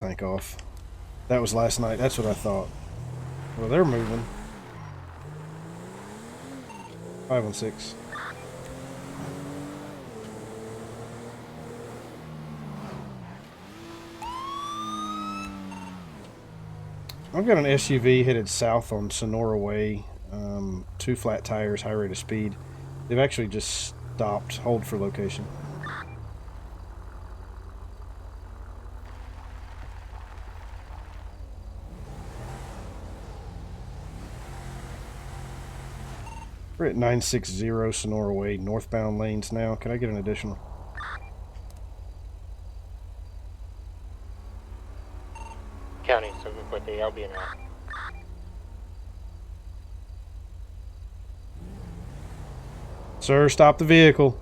tank off. That was last night. That's what I thought. Well, they're moving. 516. I've got an SUV headed south on Sonora Way. 2 flat tires, high rate of speed. They've actually just stopped. Hold for location. We're at 960 Sonora Way, northbound lanes now. Can I get an additional? County 748, I'll be in route. Sir, stop the vehicle.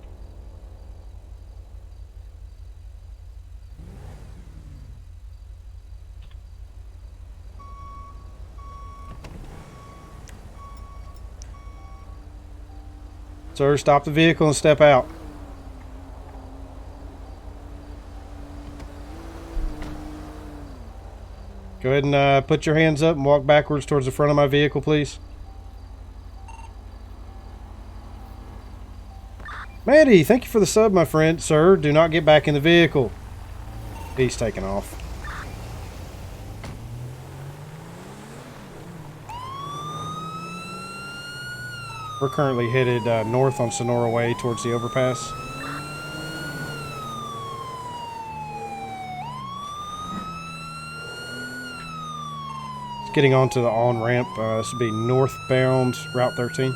Sir, stop the vehicle and step out. Go ahead and put your hands up and walk backwards towards the front of my vehicle, please. Maddie, thank you for the sub, my friend. Sir, do not get back in the vehicle. He's taking off. We're currently headed north on Sonora Way towards the overpass. It's getting onto the on-ramp. This would be northbound Route 13.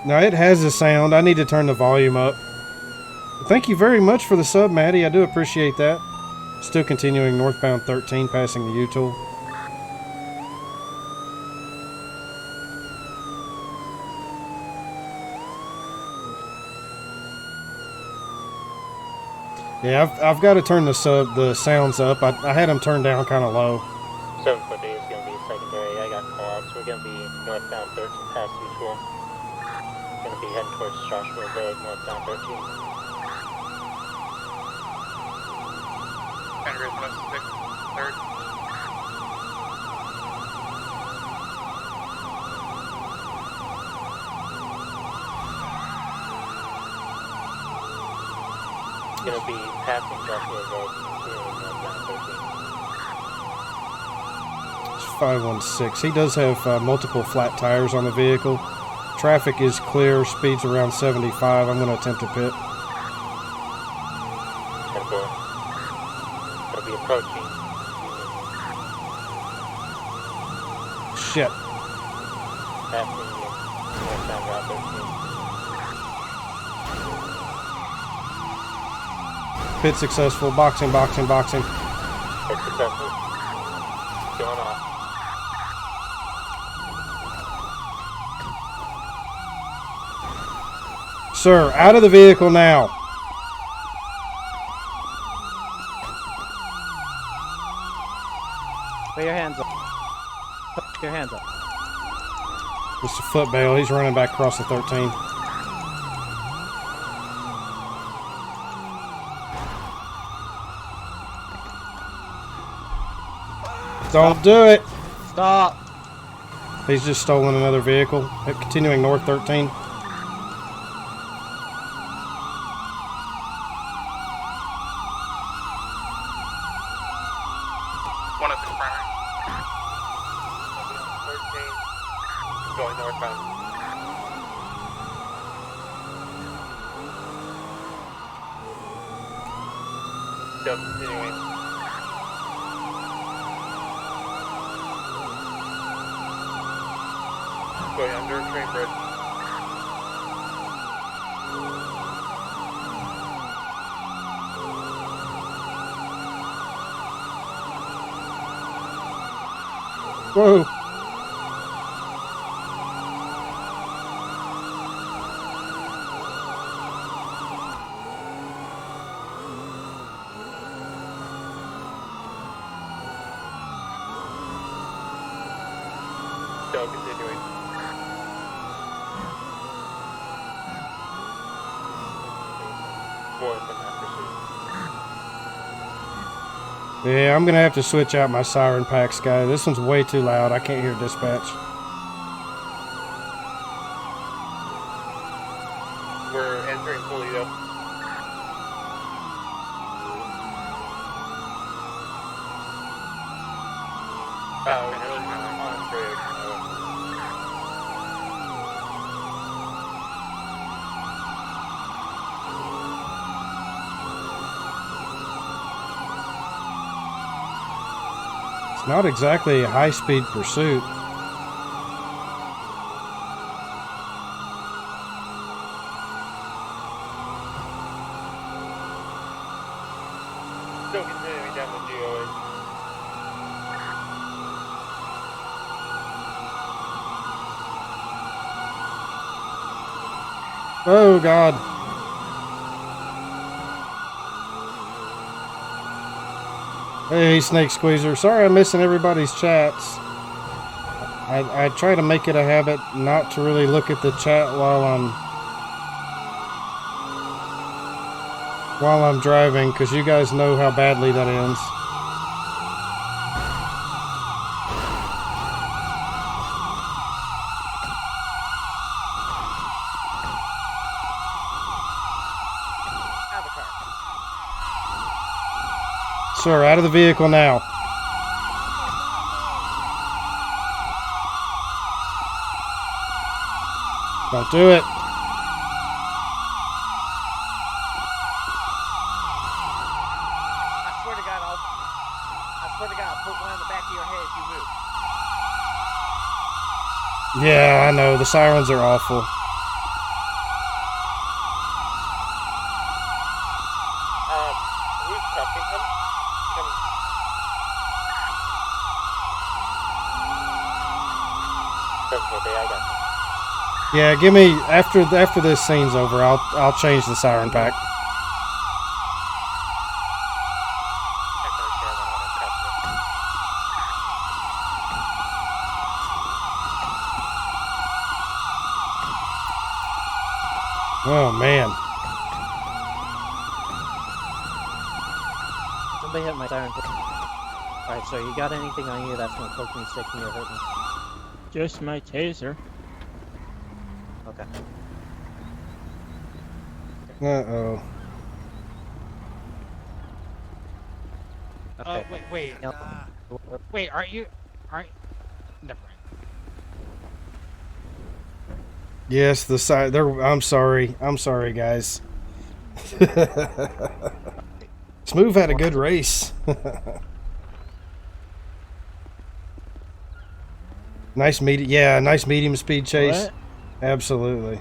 Now it has a sound. I need to turn the volume up. Thank you very much for the sub, Maddie. I do appreciate that. Still continuing northbound 13, passing the U-Tool. Yeah, I've got to turn the sounds up. I had them turned down kind of low. 748 is going to be secondary. I got call-outs. We're going to be northbound 13 past U-Tool. Going to be heading towards Joshua Road, northbound 13. Henry West 6, 3rd. Going to be passing Joshua Road, continuing northbound 13. It's 516. He does have multiple flat tires on the vehicle. Traffic is clear. Speed's around 75. I'm going to attempt to pit. 10-4. Going to be approaching. Shit. Passing northbound Route 13. Pit successful. Boxing, boxing, boxing. Pit successful. Going off. Sir, out of the vehicle now. Put your hands up. Put your hands up. Mr. Footbail, he's running back across the 13. Don't do it. Stop. He's just stolen another vehicle. Continuing north 13. One of the primary. 13. Going northbound. Still continuing. Going under a train bridge. Whoa. Still continuing. fourth in that pursuit. Yeah, I'm gonna have to switch out my siren packs, guy. This one's way too loud. I can't hear dispatch. We're entering Toledo. Oh, really? On bridge. It's not exactly a high-speed pursuit. Still continuing down the GOA. Oh, God. Hey, Snake Squeezer. Sorry I'm missing everybody's chats. I try to make it a habit not to really look at the chat while I'm driving, because you guys know how badly that ends. Sir, out of the vehicle now. Don't do it. I swear to God, I'll put one on the back of your head if you move. Yeah, I know. The sirens are awful. Who's cuffing him? I got you. Yeah, give me after this scene's over. I'll change the siren pack. Oh man. Somebody hit my siren. Alright, so you got anything on you that's gonna poke me, stick me, or hurt me? Just my taser. Okay. Uh-oh. Okay. Wait. Yep. Wait, aren't... Never mind. Yes, the side. I'm sorry. I'm sorry, guys. Smooth had a good race. Nice medium. Yeah, nice medium speed chase. What? Absolutely.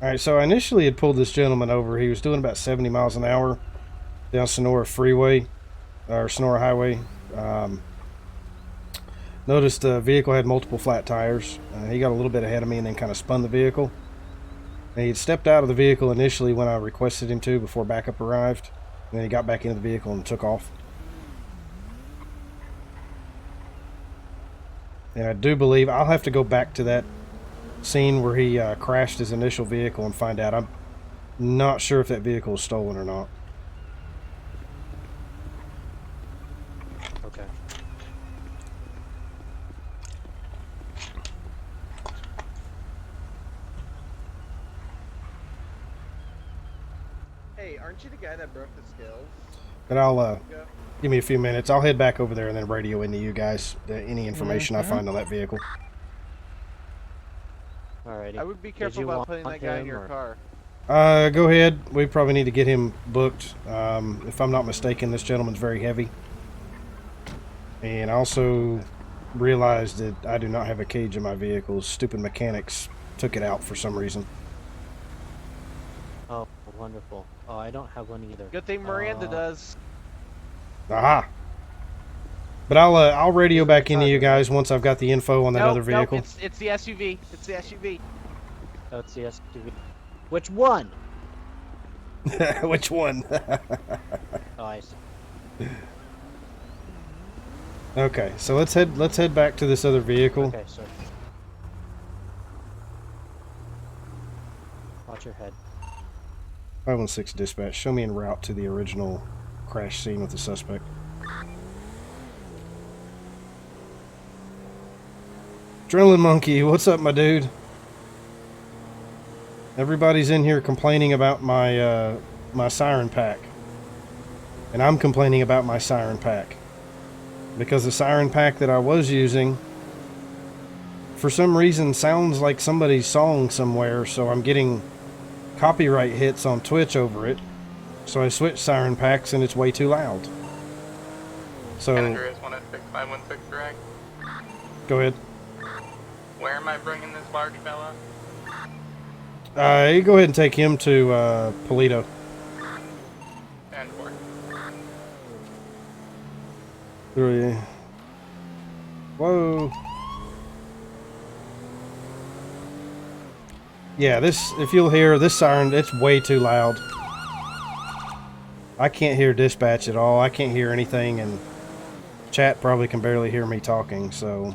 All right, so I initially had pulled this gentleman over. He was doing about 70 miles an hour down Sonora Freeway, or Sonora Highway. Noticed the vehicle had multiple flat tires. He got a little bit ahead of me and then kind of spun the vehicle. And he had stepped out of the vehicle initially when I requested him to before backup arrived. And then he got back into the vehicle and took off. And I do believe I'll have to go back to that scene where he crashed his initial vehicle and find out. I'm not sure if that vehicle is stolen or not. Okay. Hey, aren't you the guy that broke the scales? But I'll give me a few minutes. I'll head back over there and then radio into you guys any information I find on that vehicle. Alrighty. I would be Did careful you about want putting that guy in him, your or- car. Go ahead. We probably need to get him booked. If I'm not mistaken, this gentleman's very heavy. And I also realized that I do not have a cage in my vehicle. Stupid mechanics took it out for some reason. Oh, wonderful. Oh, I don't have one either. Good thing Miranda does. Aha! But I'll radio back into you guys once I've got the info on that Nope, other vehicle. Nope, it's the SUV. It's the SUV. Oh, it's the SUV. Which one? Which one? Oh, I see. Okay, so let's head back to this other vehicle. Okay, so Watch your head. 516 dispatch. Show me en route to the original crash scene with the suspect. Adrenaline Monkey, what's up, my dude? Everybody's in here complaining about my my siren pack. And I'm complaining about my siren pack. Because the siren pack that I was using, for some reason, sounds like somebody's song somewhere, so I'm getting copyright hits on Twitch over it. So I switched siren packs and it's way too loud. So, Andreas 16516 direct. go ahead. Where am I bringing this large fella? You go ahead and take him to Polito. And for. 3. Whoa. Yeah, this, if you'll hear this siren, it's way too loud. I can't hear dispatch at all. I can't hear anything, and chat probably can barely hear me talking, so.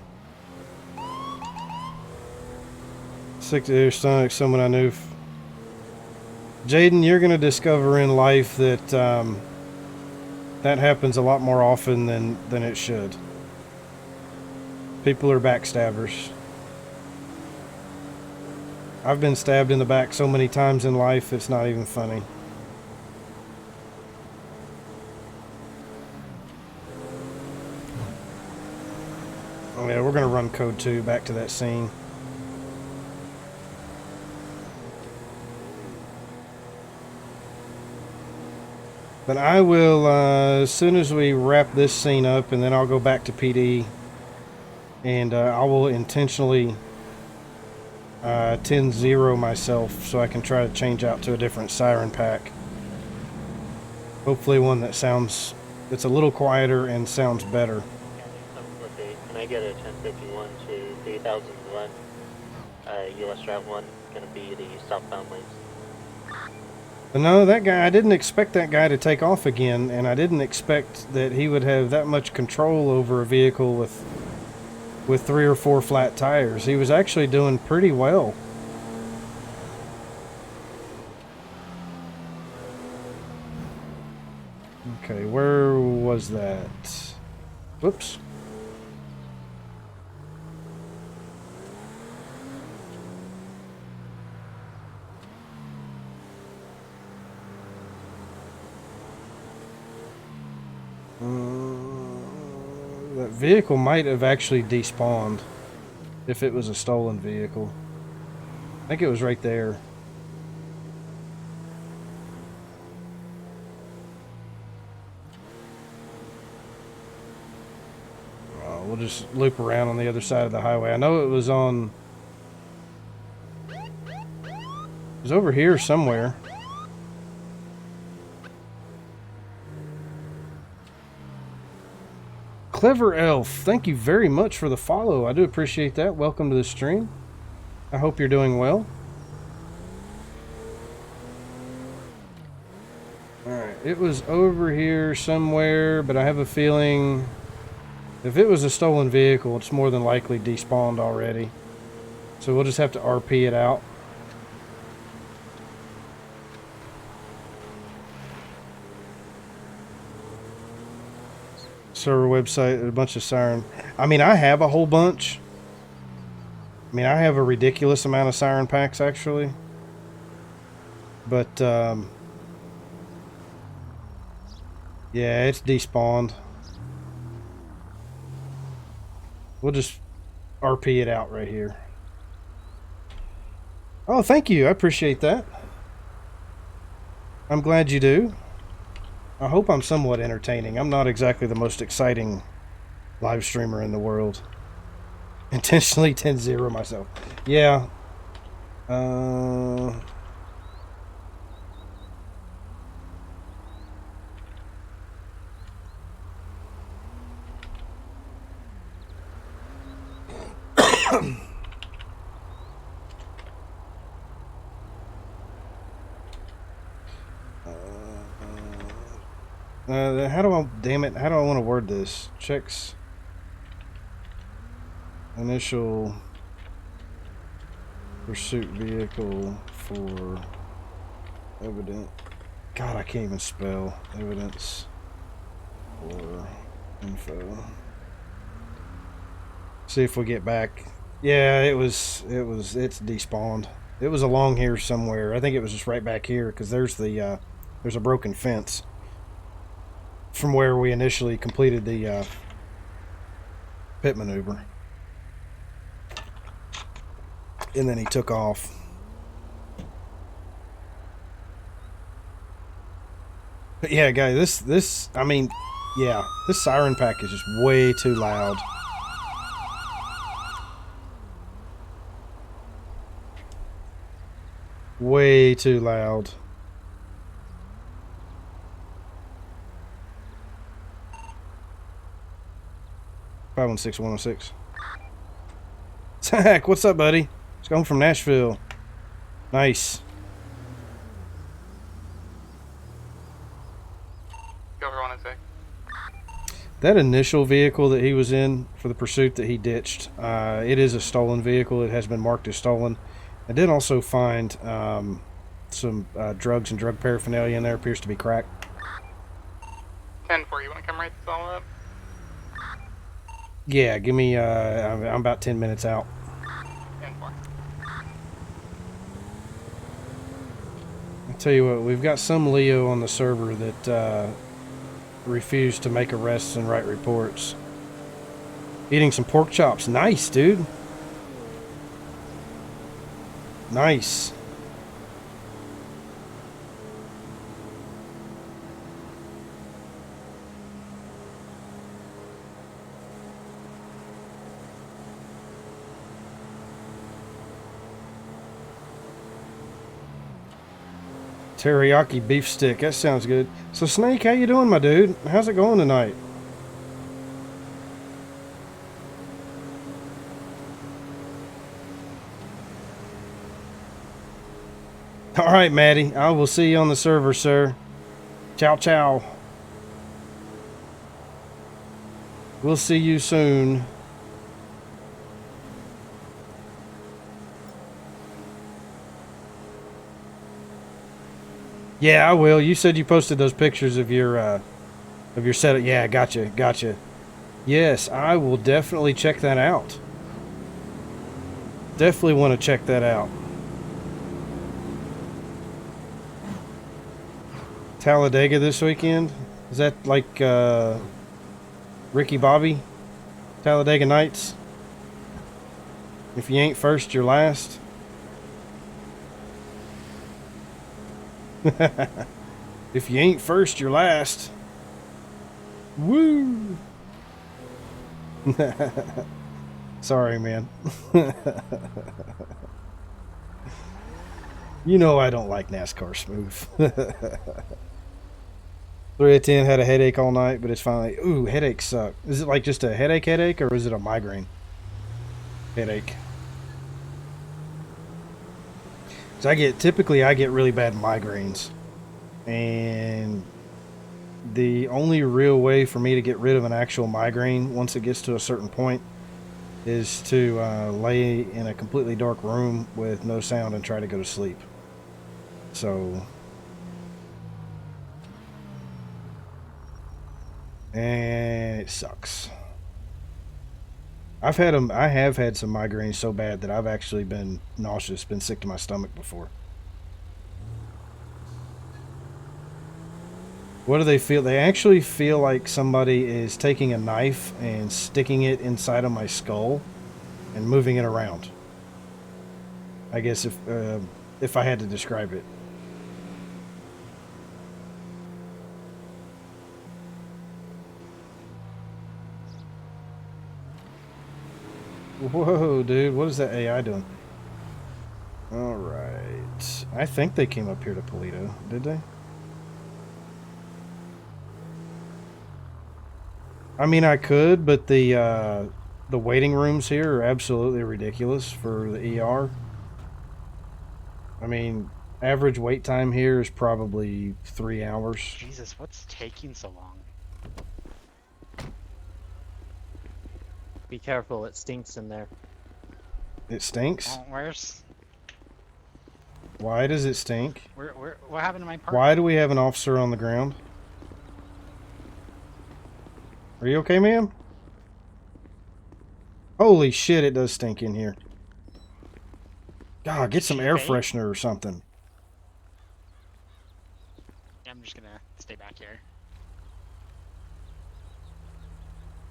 6 stomach, someone I knew. Jaden, you're going to discover in life that that happens a lot more often than it should. People are backstabbers. I've been stabbed in the back so many times in life, it's not even funny. Oh yeah, we're going to run code 2 back to that scene. But I will, as soon as we wrap this scene up, and then I'll go back to PD, and I will intentionally 10-0 myself so I can try to change out to a different siren pack. Hopefully one that sounds, it's a little quieter and sounds better. Can I get a 1051 to 3001? US Route 1, gonna be the southbound lanes. But no, that guy, I didn't expect that guy to take off again, and I didn't expect that he would have that much control over a vehicle with 3 or 4 flat tires. He was actually doing pretty well. Okay, where was that? Whoops. That vehicle might have actually despawned if it was a stolen vehicle. I think it was right there. We'll just loop around on the other side of the highway. I know it was on... It was over here somewhere. Clever Elf, thank you very much for the follow. I do appreciate that. Welcome to the stream. I hope you're doing well. Alright, it was over here somewhere, but I have a feeling if it was a stolen vehicle, it's more than likely despawned already. So we'll just have to RP it out. Server website, a bunch of siren. I mean, I have a whole bunch. I mean, I have a ridiculous amount of siren packs, actually. But, yeah, it's despawned. We'll just RP it out right here. Oh, thank you. I appreciate that. I'm glad you do. I hope I'm somewhat entertaining. I'm not exactly the most exciting live streamer in the world. Intentionally 10-0 myself. Yeah. How do I, damn it, how do I want to word this? Checks initial Pursuit vehicle for evident. God, I can't even spell evidence or info. See if we get back. Yeah, it's despawned. It was along here somewhere. I think it was just right back here because there's a broken fence from where we initially completed the pit maneuver. And then he took off. But yeah, guys, this I mean, yeah, this siren pack is just way too loud. Way too loud. Five 16106. Zach, what's up, buddy? Just going from Nashville. Nice. Go over 106. That initial vehicle that he was in for the pursuit that he ditched, it is a stolen vehicle. It has been marked as stolen. I did also find some drugs and drug paraphernalia in there. Appears to be crack. 10-4, you want to come write this all up? Yeah, give me. I'm about 10 minutes out. 10-4. I'll tell you what, we've got some Leo on the server that refused to make arrests and write reports. Eating some pork chops. Nice, dude. Nice. Teriyaki beef stick. That sounds good. So, Snake, how you doing, my dude? How's it going tonight? All right, Maddie. I will see you on the server, sir. Ciao, ciao. We'll see you soon. Yeah, I will. You said you posted those pictures of your setup. Yeah, gotcha. Yes, I will definitely check that out. Definitely want to check that out. Talladega this weekend? Is that like Ricky Bobby? Talladega Nights? If you ain't first, you're last. If you ain't first, you're last. Woo! Sorry, man. You know I don't like NASCAR smooth. 3 out of 10 had a headache all night, but it's finally... Ooh, headaches suck. Is it like just a headache, or is it a migraine headache? So typically I get really bad migraines. And the only real way for me to get rid of an actual migraine once it gets to a certain point is to lay in a completely dark room with no sound and try to go to sleep. So, and it sucks. I have had some migraines so bad that I've actually been nauseous, been sick to my stomach before. What do they feel? They actually feel like somebody is taking a knife and sticking it inside of my skull and moving it around. I guess if I had to describe it. Whoa, dude, what is that AI doing? Alright. I think they came up here to Polito, did they? I mean, I could, but the waiting rooms here are absolutely ridiculous for the ER. I mean, average wait time here is probably 3 hours. Jesus, what's taking so long? Be careful, it stinks in there. It stinks? Oh, where's Why does it stink? What happened to my part? Why do we have an officer on the ground? Are you okay, ma'am? Holy shit, it does stink in here. God, get some air freshener or something. I'm just gonna stay back here.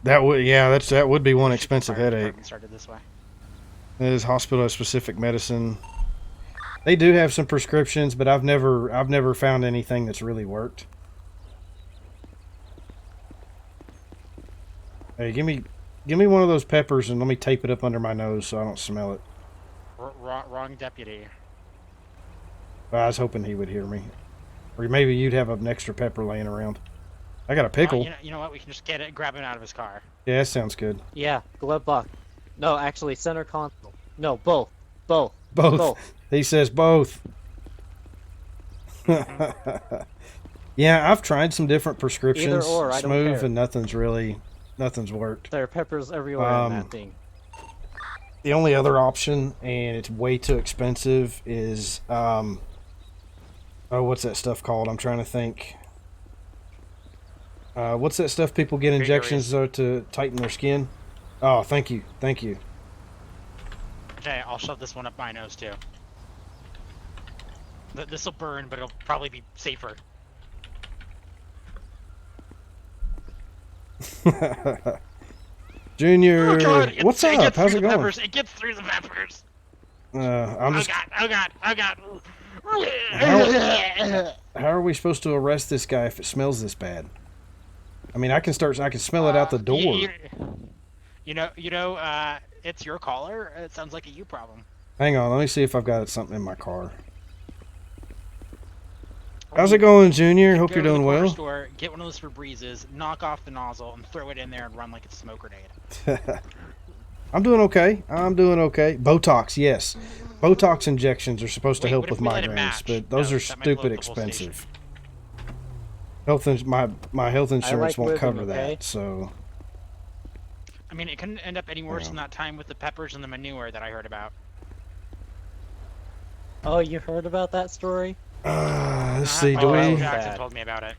That would, yeah, that would be one expensive Fire headache. department started this way. It is hospital-specific medicine. They do have some prescriptions, but I've never found anything that's really worked. Hey, give me one of those peppers and let me tape it up under my nose so I don't smell it. Wrong deputy. I was hoping he would hear me, or maybe you'd have an extra pepper laying around. I got a pickle. You know what? We can just get it, grab him out of his car. Yeah, that sounds good. Yeah, glove box. No, actually, center console. No, both. Both. Both. He says both. Yeah, I've tried some different prescriptions, Either or, I don't smooth, care. and nothing's worked. There are peppers everywhere in that thing. The only other option, and it's way too expensive, is oh, what's that stuff called? I'm trying to think. What's that stuff people get injections to tighten their skin? Oh, thank you. Okay, I'll shove this one up my nose too. This will burn, but it'll probably be safer. Junior, Oh God, what's up? How's it going? Peppers. It gets through the peppers. I'm just. Oh God. How are we supposed to arrest this guy if it smells this bad? I mean, I can smell it out the door. You know, it's your caller. It sounds like a you problem. Hang on, let me see if I've got something in my car. How's it going, Junior? Hope you're doing well. Store, get one of those Febrezes, knock off the nozzle, and throw it in there and run like it's a smoke grenade. I'm doing okay. Botox, yes. Botox injections are supposed to help with migraines, but those are stupid expensive. My health insurance won't cover that, so. I mean, it couldn't end up any worse than that time with the peppers and the manure that I heard about. Oh, you heard about that story? Let's see, Jackson told me about it.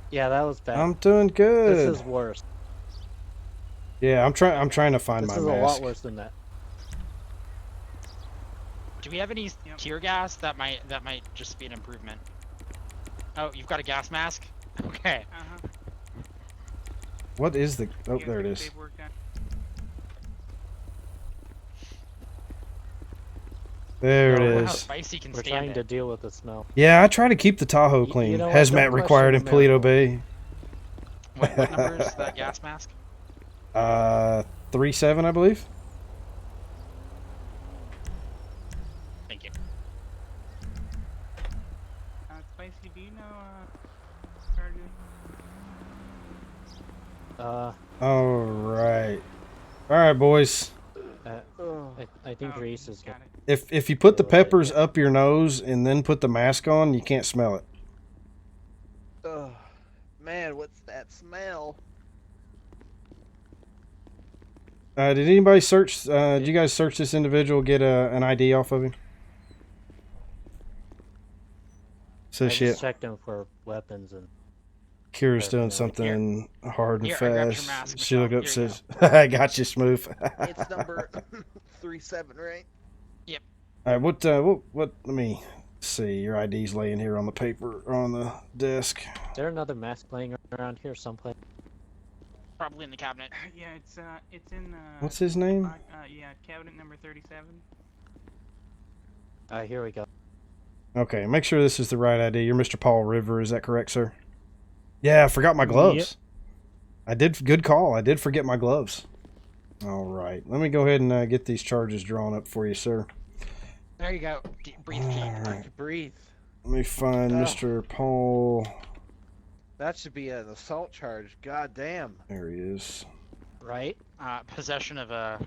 Yeah, that was bad. I'm doing good. This is worse. Yeah, I'm trying to find my mask. This is a lot worse than that. Do we have any tear gas that might just be an improvement? Oh, you've got a gas mask? Okay. What is the... Oh, there it is. There it is. How spicy can We're stand trying it. to deal with the smell. Yeah, I try to keep the Tahoe clean. You know what? Hazmat Don't required in question Paleto Bay. What number is that gas mask? 37, I believe. Thank you. Spicy, do you know, Alright. Alright, boys. I think Reese is got it. If you put the peppers up your nose and then put the mask on, you can't smell it. Oh, man, what's that smell? Did anybody search, did you guys search this individual, get an ID off of him? So I shit. just checked him for weapons and Kira's doing something hard and Here, I grabbed your fast. mask, She looked Michelle. up says, I got you, Smooth. It's number 37, right? Alright, what, let me see. Your ID's laying here on the paper, on the desk. is there another mask laying around here someplace? Probably in the cabinet. Yeah, it's in, What's his name? yeah, cabinet number 37. Here we go. Okay, make sure this is the right ID. You're Mr. Paul River, is that correct, sir? Yeah, I forgot my gloves. Yep. Good call. I did forget my gloves. All right, let me go ahead and get these charges drawn up for you, sir. There you go. Breathe deep. Right. Breathe. Let me find Mr. Paul. That should be an assault charge. God damn. There he is. Right? Possession of a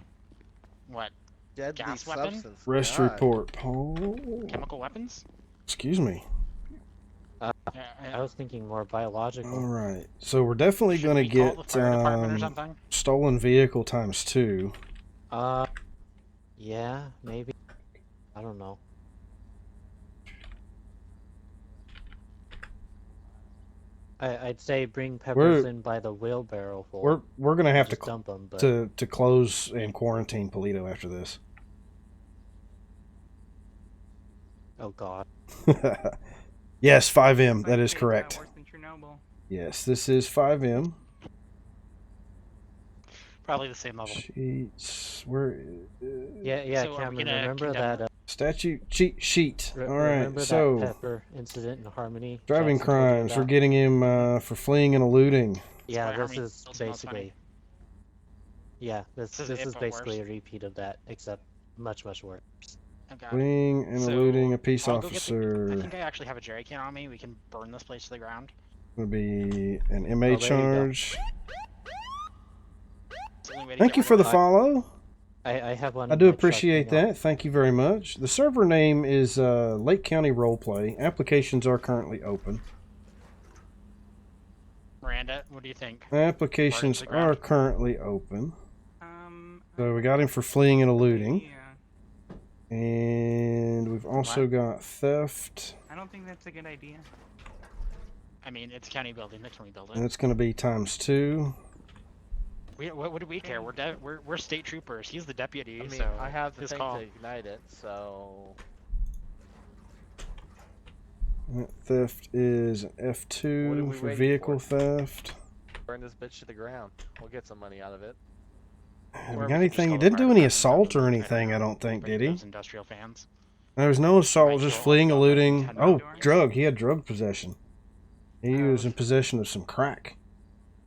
what? Deadly Gas weapon? substance. Arrest God. report, Paul. Chemical weapons? Excuse me. I was thinking more biological. All right, so we're definitely Should going to we call get the fire department or something? stolen vehicle times 2. Yeah, maybe. I don't know. I'd say bring peppers in by the wheelbarrow full. We're gonna have Just to dump them, but to close and quarantine Polito after this. oh god. Yes, 5M. That is It's correct. worse than Chernobyl. Yes, this is 5M. Probably the same level. Sheets. Where? Yeah, So are we Cameron. gonna Remember condemn that. Statute cheat sheet. All right. Remember So that pepper incident in Harmony? driving Jackson told you crimes. We're about? getting him for fleeing and eluding. Yeah, why this Harmony is still smells funny. basically. Yeah, this This is is it, but basically a worse. repeat of that, except much worse. Oh god. Fleeing and So, eluding a peace I'll go get the- I officer. think I actually have a jerry can on me. We can burn this place to the ground. Would be an MA Oh, there you go. charge. It's the only way to Thank get you rid for of the it. follow. I have one. I in do my truck, appreciate hang on. that. Thank you very much. The server name is Lake County Roleplay. Applications are currently open. Miranda, what do you think? Applications Barge to the ground. are currently open. Um. So we got him for fleeing and eluding. Yeah. And we've also got theft. I don't think that's a good idea. I mean, it's a county building. They can rebuild And it. it's going to be ×2. What do we care? We're state troopers. He's the deputy, I mean, so I have the his thing call. to ignite it, so That theft is an What are F2 we for waiting vehicle for? theft. burn this bitch to the ground. We'll get some money out of it. Have Or we we got could just anything? call He the didn't fire do any department assault or and anything, I don't think, bring did he? those industrial fans. There was no assault, Right, just so fleeing, I'll stop eluding. at Oh, 10 drug. He had drug possession. He was in possession of some crack.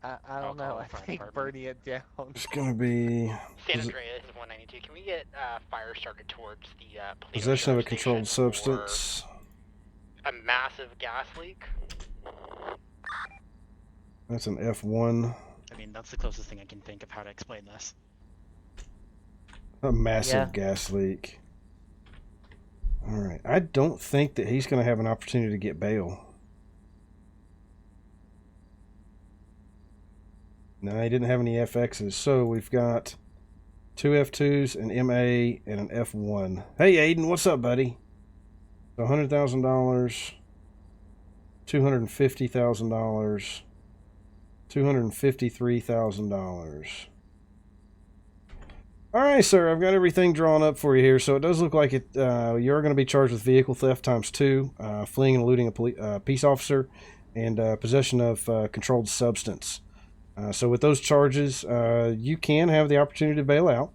I I'll don't know. call I the fire think department. burning it down. It's gonna be San Is it- Andreas is 192. Can we get fire started towards the Polito possession of a charge controlled station substance. for a massive gas leak? That's an F1. I mean, that's the closest thing I can think of how to explain this. A massive Yeah. gas leak. Alright. I don't think that he's going to have an opportunity to get bail. No, he didn't have any FXs. So we've got 2 F2s, an MA, and an F1. Hey, Aiden, what's up, buddy? So $100,000, $250,000, $253,000. All right, sir. I've got everything drawn up for you here. So it does look like it. You're going to be charged with vehicle theft ×2, fleeing and eluding a peace officer, and possession of controlled substance. So with those charges, you can have the opportunity to bail out.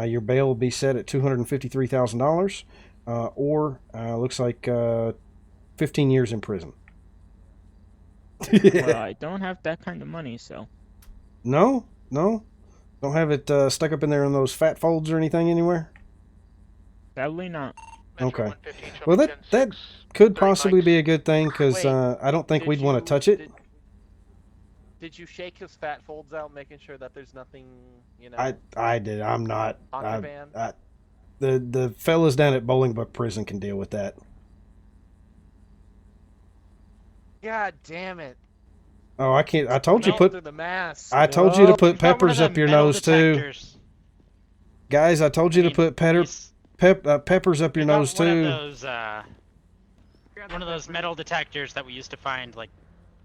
Your bail will be set at $253,000, or looks like 15 years in prison. Well, I don't have that kind of money, so. No. Don't have it stuck up in there in those fat folds or anything anywhere? Sadly not. Okay. 150, Well, that 10-6, could 30 possibly mics. be a good thing, because Wait, I don't think did we'd want you- to touch it. Did you shake his fat folds out, making sure that there's nothing, you know, I did. I'm not. contraband? The fellas down at Bolingbrook Prison can deal with that. God damn it! Oh, I can't. I told you No. put. Through the mask. I told you to put Got one of peppers them up your metal nose too, detectors. guys. I told you I to mean, put he's- peppers up your we got nose one too. Of those, one of those metal detectors that we used to find like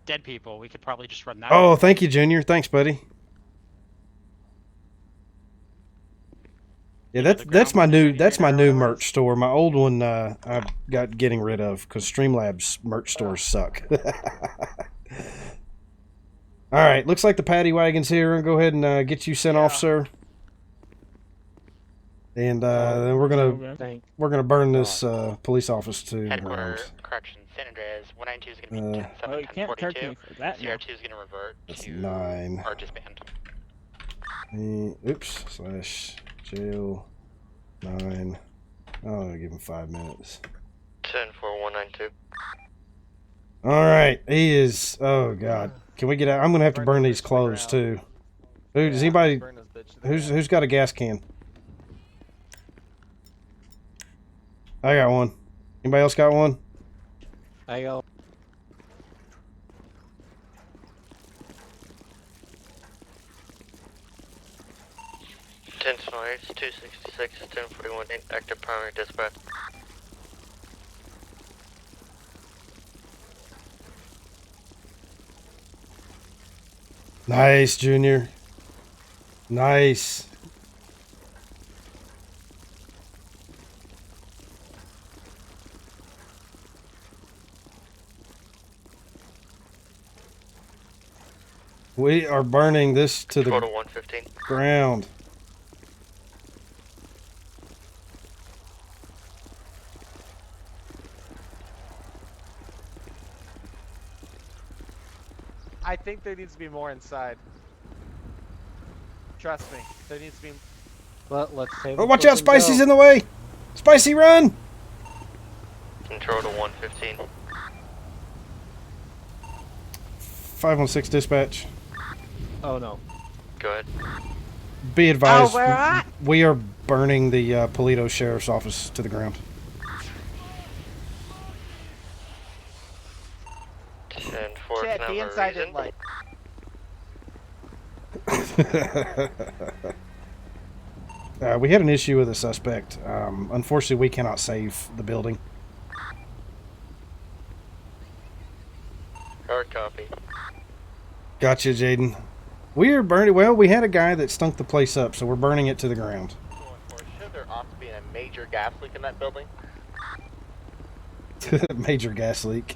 dead people. We could probably just run that. Oh, thank you, Junior. Thanks, buddy. Yeah, the that's my ground new was that's my already new there, merch store. My old one I got getting rid of because Streamlabs merch stores suck. All right, looks like the paddy wagon's here. I'll go ahead and get you sent off, Yeah. sir. And then we're gonna burn this police office to the ground. Headquarters, correction, San Andreas, 192 is going to be 10-7, Well, you can't charge 10-42. me for that now. CR2 is going to revert That's to 9. our disband. Oops, /jail 9. I'll give him 5 minutes. 10-4-192. All right, he is. Oh God, can we get out? I'm gonna have to burn these clothes too. Who does anybody? Burn this bitch to the Who's ground. who's got a gas can? I got one. Anybody else got one? I go. Noise, 266, 1041, active primary dispatch. Nice, Junior. Nice. We are burning this to the Total 115. ground. I think there needs to be more inside. Trust me, there needs to be. Let's save Oh, him watch so out! we can Spicy's go. in the way! Spicy, run! Control to 115. 516 dispatch. Oh no. Good. Be advised, where at? we are burning the Polito Sheriff's Office to the ground. 10-4, Shit, can I the have a inside reason? didn't like. We had an issue with a suspect. Unfortunately, we cannot save the building. Hard copy. Gotcha, Jaden. We are burning. Well, we had a guy that stunk the place up, so we're burning it to the ground. Should there ought to be a major gas leak in that building? Major gas leak.